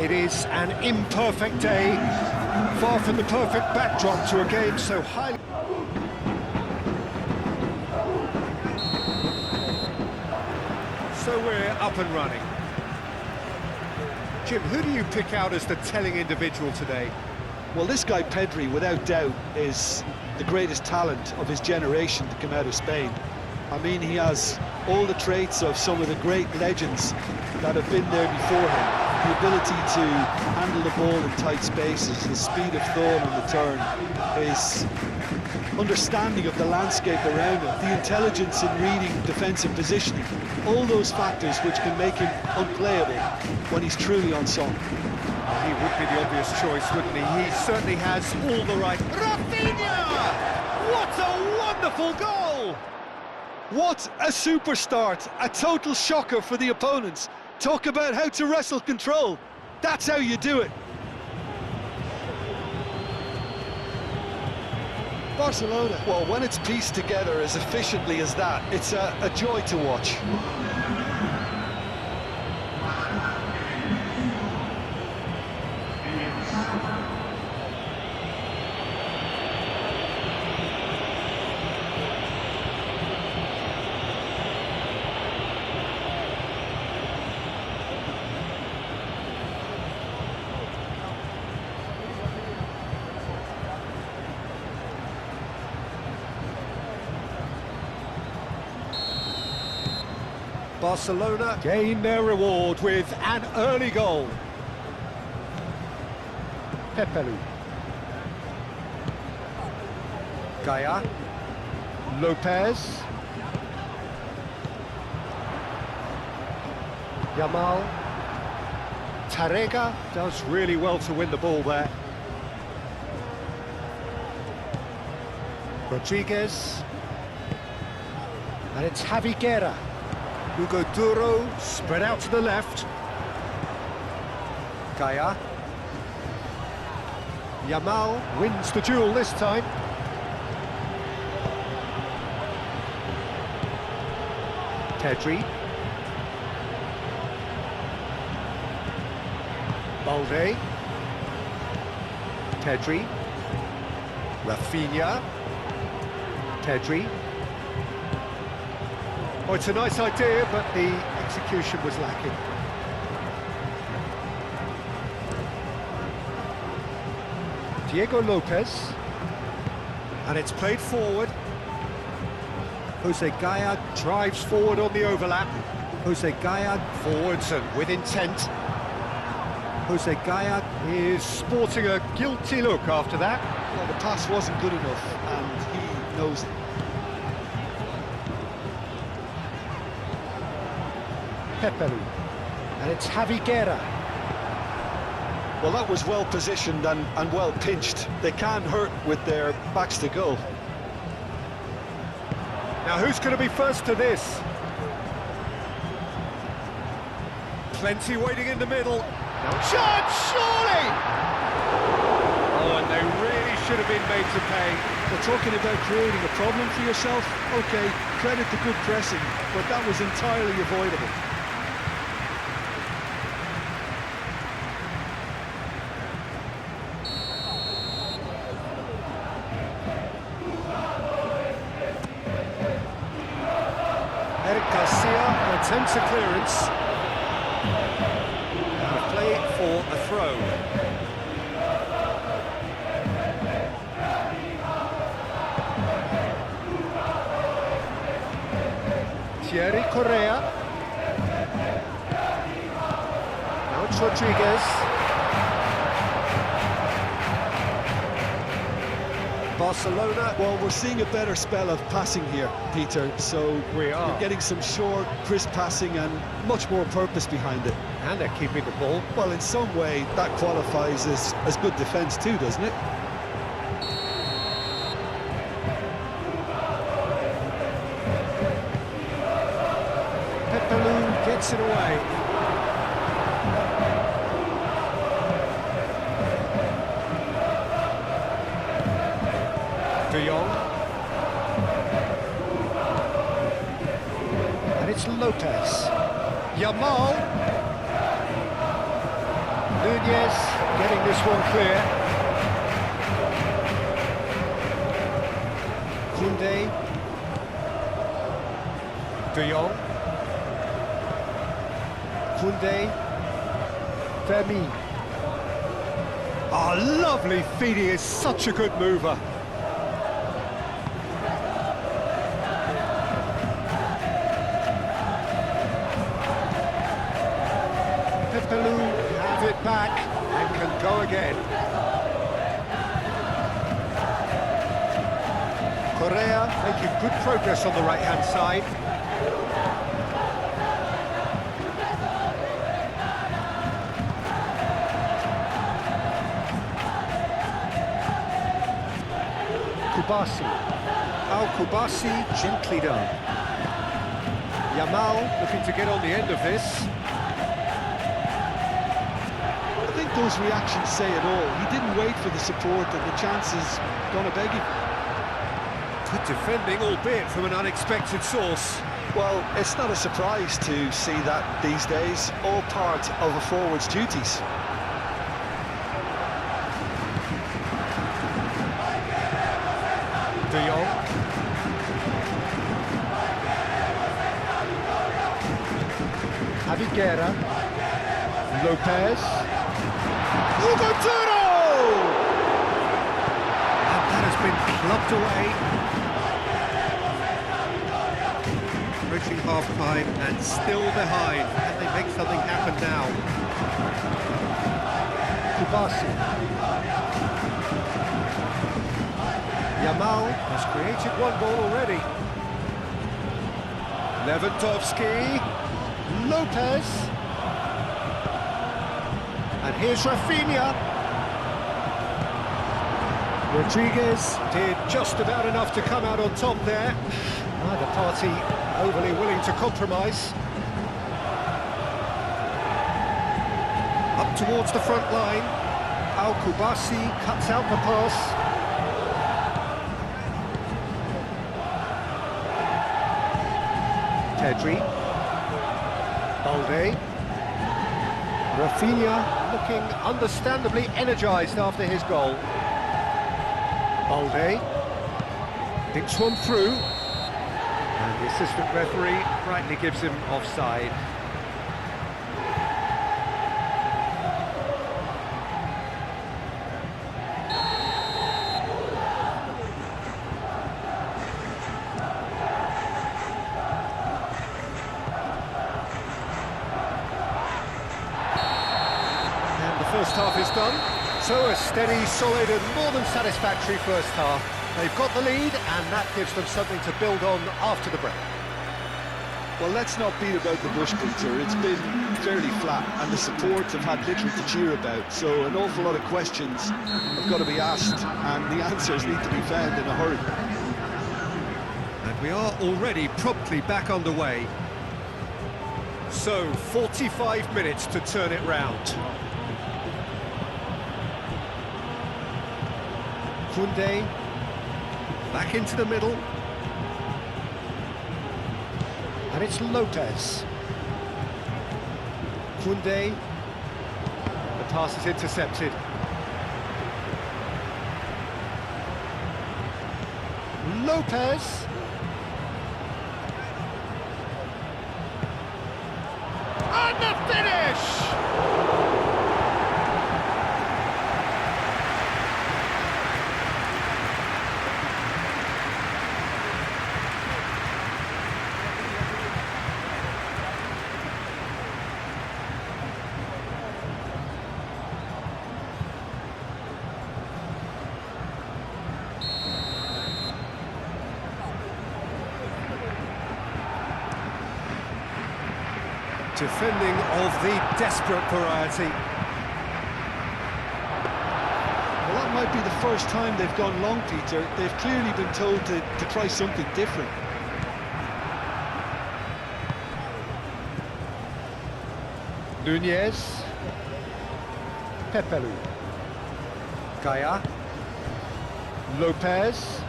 It is an imperfect day, far from the perfect backdrop to a game so highly... So we're up and running. Jim, who do you pick out as the telling individual today? Well, this guy Pedri, without doubt, is the greatest talent of his generation to come out of Spain. I mean, he has all the traits of some of the great legends that have been there before him. The ability to handle the ball in tight spaces, his speed of thought on the turn, his understanding of the landscape around him, the intelligence in reading defensive positioning, all those factors which can make him unplayable when he's truly on song. He would be the obvious choice, wouldn't he? He certainly has all the right... Rafinha! What a wonderful goal! What a super start, a total shocker for the opponents. Talk about how to wrestle control. That's how you do it. Barcelona, well, when it's pieced together as efficiently as that, it's a joy to watch. Barcelona gain their reward with an early goal. Pepelu. Gaia. Lopez. Yamal. Tarega does really well to win the ball there. Rodriguez. And it's Javi Guerra. Hugo Duro spread out to the left. Gaia. Yamal wins the duel this time. Pedri. Balde. Pedri. Rafinha. Pedri. Oh, it's a nice idea, but the execution was lacking. Diego Lopez. And it's played forward. Jose Gaia drives forward on the overlap. Jose Gaia forwards and with intent. Jose Gaia is sporting a guilty look after that. Well, the pass wasn't good enough, and he knows it. Pepelu. And it's Javi Guerra. Well, that was well positioned and well pinched. They can't hurt with their backs to goal. Now, who's going to be first to this? Plenty waiting in the middle. Now, chance, surely! Oh, and they really should have been made to pay. We're talking about creating a problem for yourself. Okay, credit the good pressing, but that was entirely avoidable. Attempts a clearance. And a play for a throw. Thierry Correa. Now it's Rodriguez. Barcelona. Well, we're seeing a better spell of passing here, Peter, so we are. You're getting some short, crisp passing and much more purpose behind it. And they're keeping the ball. Well, in some way, that qualifies as good defence too, doesn't it? Pepelu gets it away. De Jong. And it's Lopez. Yamal. Nunez getting this one clear. Koundé. De Jong. Koundé. Fermi. Oh, lovely feed, he is such a good mover. Pepelu have it back and can go again. Correa making good progress on the right-hand side. Kubasi. Kubasi gently done. Yamal looking to get on the end of this. I think those reactions say it all. He didn't wait for the support and the chances gonna beg him. Good defending, albeit from an unexpected source. Well, it's not a surprise to see that these days, all part of a forward's duties. De Jong. Aviguera. Lopez. Hugo Turo! And that has been clubbed away. Approaching half-time and still behind. Can they make something happen now? Kubasi. Yamal has created one goal already. Lewandowski. Lopez. And here's Rafinha. Rodriguez did just about enough to come out on top there. Neither party overly willing to compromise. Up towards the front line. Kubasi cuts out the pass. Pedri. Balde. Rafinha looking understandably energised after his goal. Balde. Thinks one through. And the assistant referee rightly gives him offside. First half is done, so a steady, solid and more than satisfactory first half. They've got the lead and that gives them something to build on after the break. Well, let's not beat about the bush, Peter. It's been fairly flat and the support have had little to cheer about, so an awful lot of questions have got to be asked and the answers need to be found in a hurry. And we are already promptly back underway. So, 45 minutes to turn it round. Koundé, back into the middle. And it's Lopez. Koundé, the pass is intercepted. Lopez. And the finish! Defending of the desperate variety. Well, that might be the first time they've gone long, Peter. They've clearly been told to try something different. Nunez. Pepelu. Gaia. Lopez.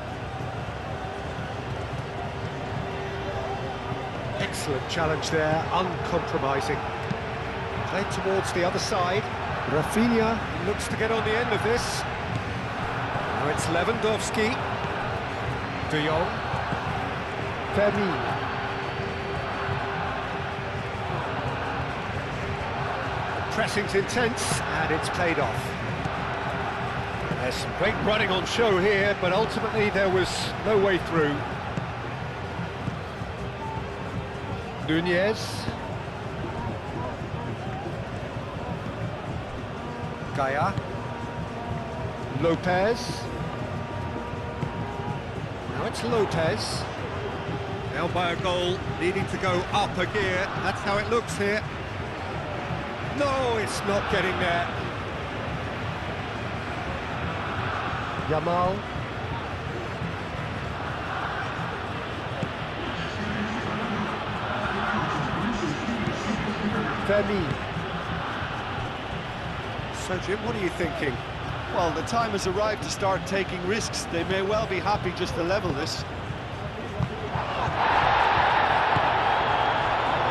Excellent challenge there, uncompromising. Played towards the other side. Rafinha looks to get on the end of this. Now it's Lewandowski. De Jong. Fermin. Pressing's intense, and it's played off. There's some great running on show here, but ultimately there was no way through. Nunez. Gaia. Lopez. Now it's Lopez. Now by a goal, needing to go up a gear. That's how it looks here. No, it's not getting there. Yamal. Fermin. So, Jim, what are you thinking? Well, the time has arrived to start taking risks. They may well be happy just to level this.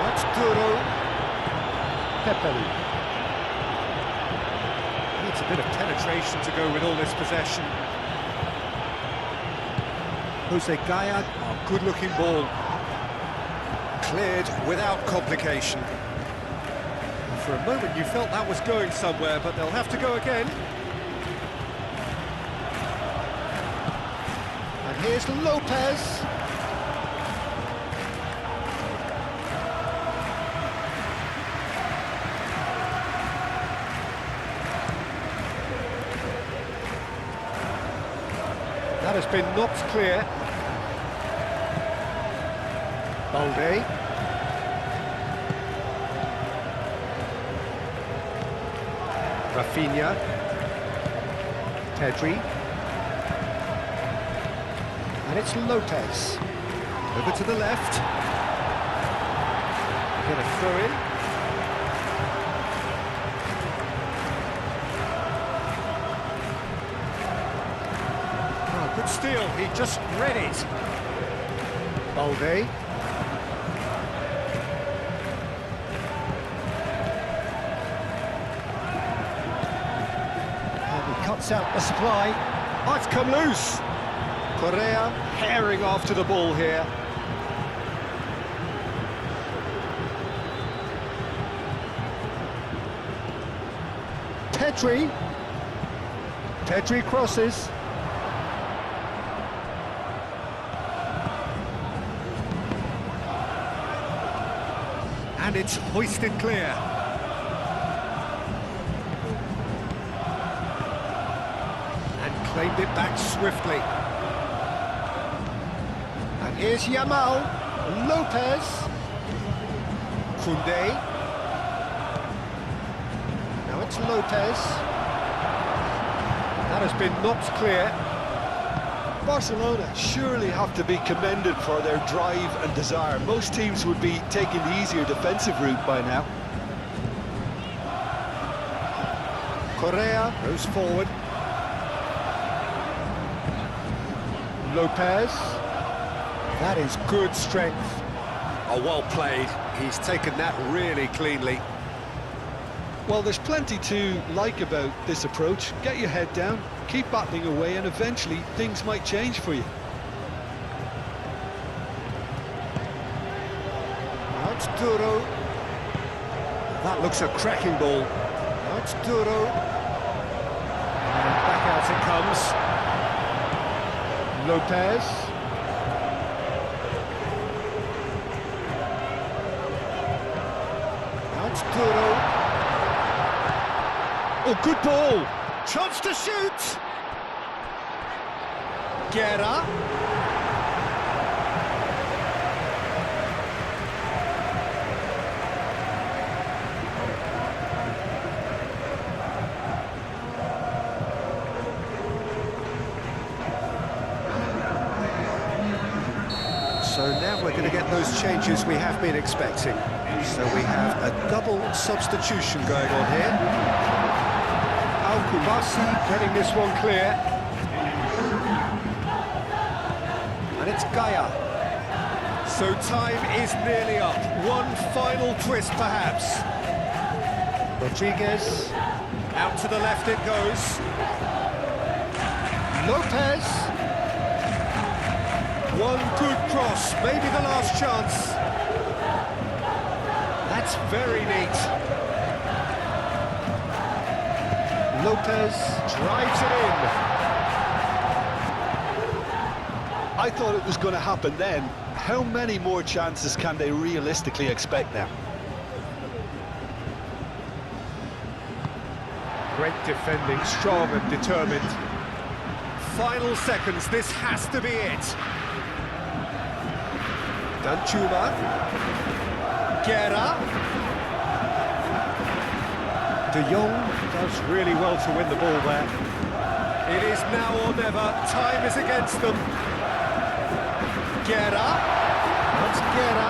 That's Duro. Pepeli. Needs a bit of penetration to go with all this possession. Jose Gaia, oh, good-looking ball. Cleared without complication. For a moment you felt that was going somewhere, but they'll have to go again. And here's Lopez. That has been knocked clear. Balde. Rafinha. Pedri. And it's Lopez. Over to the left. Get a throw in. Oh, good steal. He just read it. Balde. Cuts out the supply. Oh, it's come loose. Correa herring after the ball here. Pedri. Pedri crosses. And it's hoisted clear. Claimed it back swiftly. And here's Yamal. Lopez. Koundé. Now it's Lopez. That has been knocked clear. Barcelona surely have to be commended for their drive and desire. Most teams would be taking the easier defensive route by now. Correa goes forward. Lopez. That is good strength. Oh, well played. He's taken that really cleanly. Well, there's plenty to like about this approach. Get your head down, keep battling away, and eventually things might change for you. Now it's Duro. That looks a cracking ball. Now it's Duro. And back out it comes. Lopez. Now it's Duro. Oh, good ball. Chance to shoot. Guerra. So now we're going to get those changes we have been expecting. So we have a double substitution going on here. Al-Kubasi getting this one clear. And it's Gaia. So time is nearly up. One final twist perhaps. Rodriguez. Out to the left it goes. Lopez. One good cross, maybe the last chance. That's very neat. Lopez drives it in. I thought it was going to happen then. How many more chances can they realistically expect now? Great defending, strong and determined. Final seconds, this has to be it. Danchuma. Guerra. De Jong does really well to win the ball there. It is now or never, time is against them. Guerra. That's Guerra.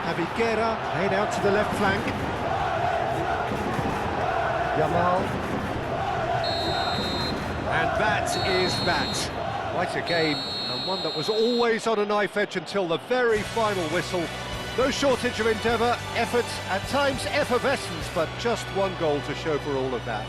Javi Guerra laid out to the left flank. Yamal. And that is that. Quite a game, and one that was always on a knife edge until the very final whistle. No shortage of endeavour, effort, at times effervescence, but just one goal to show for all of that.